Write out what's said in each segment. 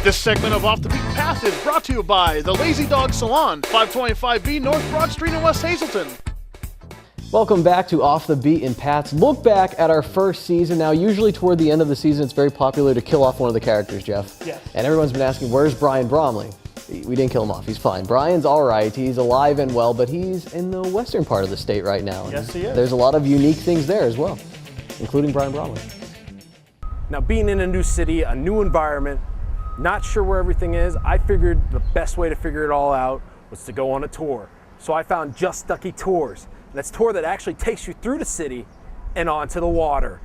This segment of Off the Beaten Path is brought to you by the Lazy Dog Salon, 525B North Broad Street in West Hazelton. Welcome back to Off the Beaten Paths. Look back at our first season. Now, usually toward the end of the season, it's very popular to kill off one of the characters, Jeff. Yes. And everyone's been asking, where's Brian Bromley? We didn't kill him off. He's fine. Brian's all right. He's alive and well, but he's in the western part of the state right now. Yes, he is. There's a lot of unique things there as well, including Brian Bromley. Now, being in a new city, a new environment, not sure where everything is, I figured the best way to figure it all out was to go on a tour. So I found Just Ducky Tours. And that's a tour that actually takes you through the city and onto the water.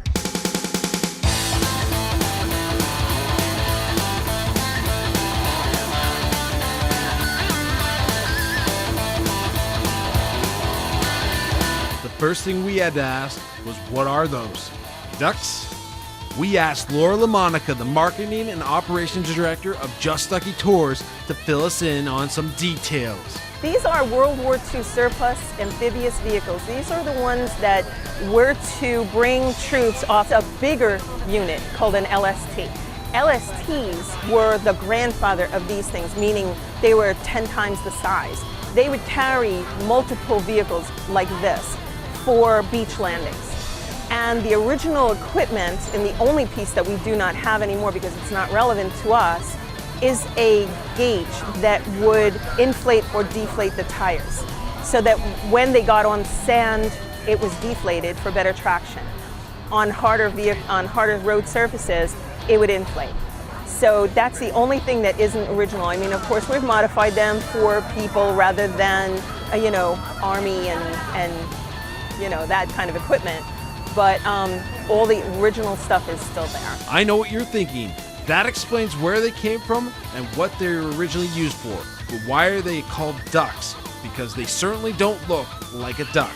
The first thing we had to ask was, what are those? Ducks? We asked Laura LaMonica, the marketing and operations director of Just Ducky Tours, to fill us in on some details. These are World War II surplus amphibious vehicles. These are the ones that were to bring troops off a bigger unit called an LST. LSTs were the grandfather of these things, meaning they were 10 times the size. They would carry multiple vehicles like this for beach landings. And the original equipment, and the only piece that we do not have anymore because it's not relevant to us, is a gauge that would inflate or deflate the tires so that when they got on sand, it was deflated for better traction. On harder road surfaces, it would inflate. So that's the only thing that isn't original. I mean, of course, we've modified them for people rather than, Army and that kind of equipment. But all the original stuff is still there. I know what you're thinking. That explains where they came from and what they were originally used for. But why are they called ducks? Because they certainly don't look like a duck.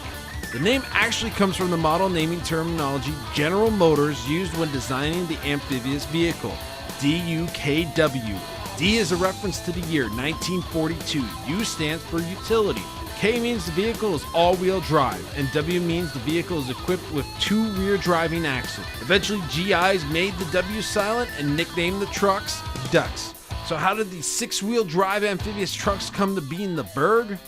The name actually comes from the model naming terminology General Motors used when designing the amphibious vehicle, DUKW. D is a reference to the year 1942. U stands for utility. K means the vehicle is all-wheel drive, and W means the vehicle is equipped with 2 rear driving axles. Eventually, GIs made the W silent and nicknamed the trucks ducks. So how did these 6-wheel drive amphibious trucks come to be in the burg?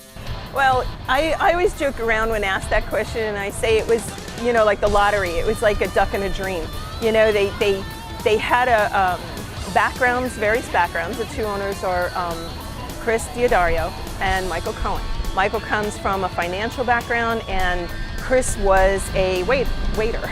Well, I always joke around when asked that question, and I say it was, like the lottery. It was like a duck in a dream. They had various backgrounds. The 2 owners are Chris Diodario and Michael Cohen. Michael comes from a financial background, and Chris was a waiter.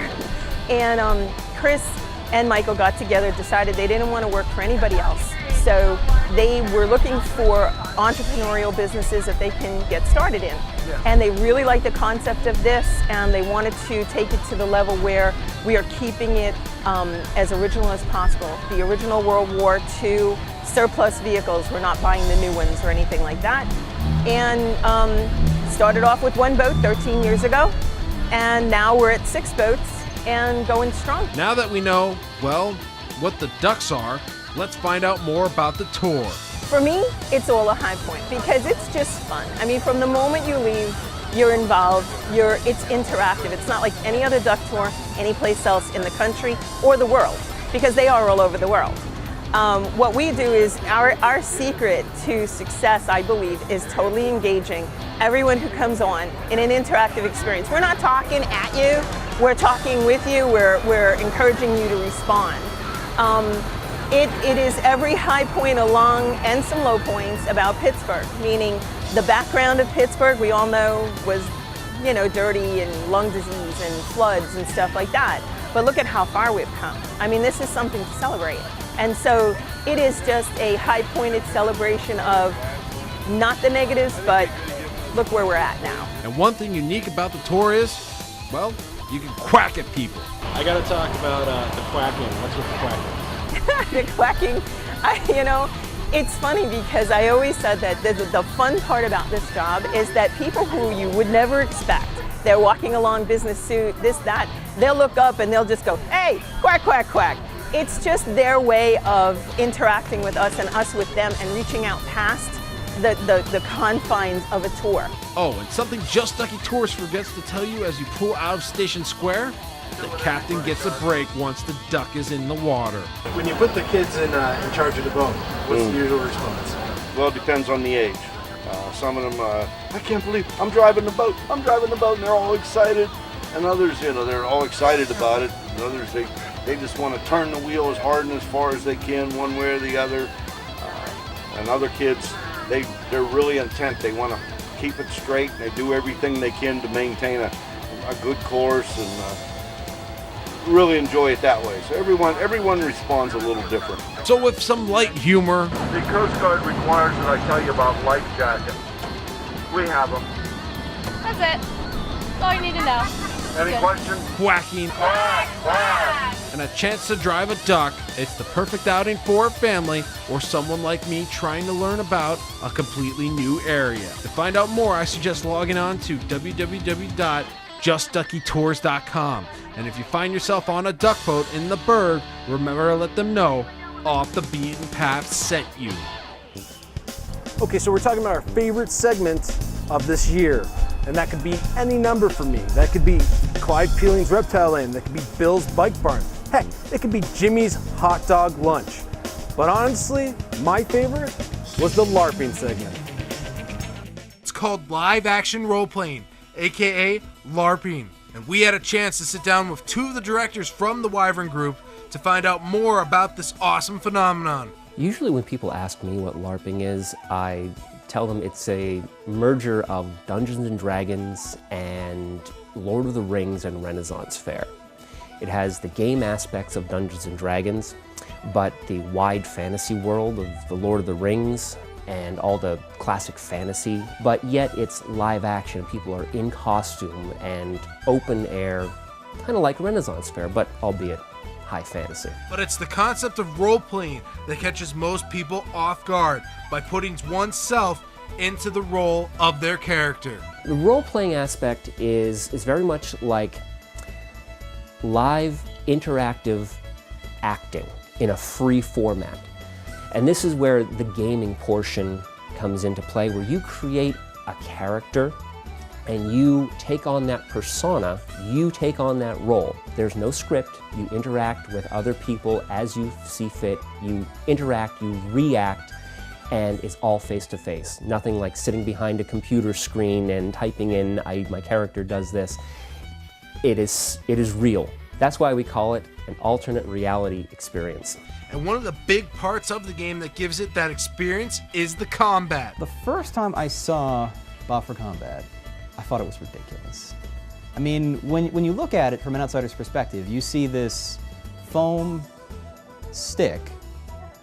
And Chris and Michael got together, decided they didn't want to work for anybody else. So they were looking for entrepreneurial businesses that they can get started in. Yeah. And they really liked the concept of this, and they wanted to take it to the level where we are keeping it as original as possible. The original World War II surplus vehicles, we're not buying the new ones or anything like that. And started off with 1 boat 13 years ago, and now we're at 6 boats and going strong. Now that we know, well, what the ducks are, let's find out more about the tour. For me, it's all a high point because it's just fun. I mean, from the moment you leave, you're involved, it's interactive. It's not like any other duck tour anyplace else in the country or the world, because they are all over the world. What we do is, our secret to success, I believe, is totally engaging everyone who comes on in an interactive experience. We're not talking at you, we're talking with you, we're encouraging you to respond. It is every high point along and some low points about Pittsburgh, meaning the background of Pittsburgh, we all know, was dirty and lung disease and floods and stuff like that. But look at how far we've come. I mean, this is something to celebrate. And so it is just a high-pointed celebration of not the negatives, but look where we're at now. And one thing unique about the tour is, well, you can quack at people. I got to talk about the quacking. What's with the quacking? The quacking, it's funny because I always said that the fun part about this job is that people who you would never expect, they're walking along, business suit, this, that, they'll look up and they'll just go, hey, quack, quack, quack. It's just their way of interacting with us and us with them and reaching out past the confines of a tour. Oh, and something Just Ducky Tours forgets to tell you as you pull out of Station Square, The captain gets a break once the duck is in the water. When you put the kids in charge of the boat, what's the usual response? Well, it depends on the age. Some of them, I can't believe I'm driving the boat, and they're all excited. And others, they're all excited about it. And others, they just want to turn the wheel as hard and as far as they can, one way or the other. And other kids, they're really intent. They want to keep it straight, and they do everything they can to maintain a good course and really enjoy it that way. So everyone responds a little different. So with some light humor, The Coast Guard requires that I tell you about life jackets. We have them. That's it. That's all you need to know. Any questions? quacking, and a chance to drive a duck, it's the perfect outing for a family or someone like me trying to learn about a completely new area. To find out more, I suggest logging on to www.justduckytours.com. And if you find yourself on a duck boat in the Berg, remember to let them know Off the Beaten Path sent you. Okay, so we're talking about our favorite segment of this year, and that could be any number for me. That could be Clyde Peeling's Reptile Land. That could be Bill's Bike Barn. Heck, it could be Jimmy's Hot Dog Lunch. But honestly, my favorite was the LARPing segment. It's called live action role playing, aka LARPing. And we had a chance to sit down with two of the directors from the Wyvern Group to find out more about this awesome phenomenon. Usually when people ask me what LARPing is, I tell them it's a merger of Dungeons and Dragons and Lord of the Rings and Renaissance Fair. It has the game aspects of Dungeons and Dragons, but the wide fantasy world of the Lord of the Rings and all the classic fantasy, but yet it's live action. People are in costume and open air, kind of like Renaissance Fair, but albeit high fantasy. But it's the concept of role playing that catches most people off guard by putting oneself into the role of their character. The role-playing aspect is very much like live interactive acting in a free format. And this is where the gaming portion comes into play, where you create a character and you take on that persona, you take on that role. There's no script, you interact with other people as you see fit, you interact, you react, and it's all face-to-face. Nothing like sitting behind a computer screen and typing in, my character does this. It is real. That's why we call it an alternate reality experience. And one of the big parts of the game that gives it that experience is the combat. The first time I saw Boffer Combat, I thought it was ridiculous. I mean, when you look at it from an outsider's perspective, you see this foam stick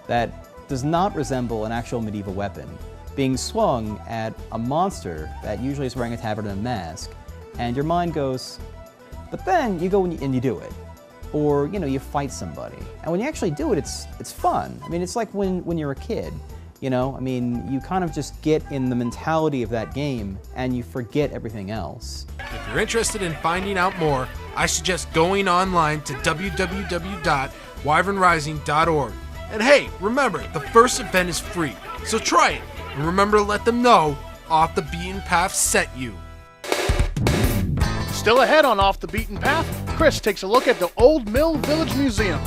that does not resemble an actual medieval weapon being swung at a monster that usually is wearing a tabard and a mask, and your mind goes, but then you go and you do it. Or, you fight somebody. And when you actually do it, it's fun. I mean, it's like when you're a kid, I mean, you kind of just get in the mentality of that game and you forget everything else. If you're interested in finding out more, I suggest going online to www.wyvernrising.org. And hey, remember, the first event is free, so try it. And remember to let them know Off the Beaten Path sent you. Still ahead on Off the Beaten Path, Chris takes a look at the Old Mill Village Museum.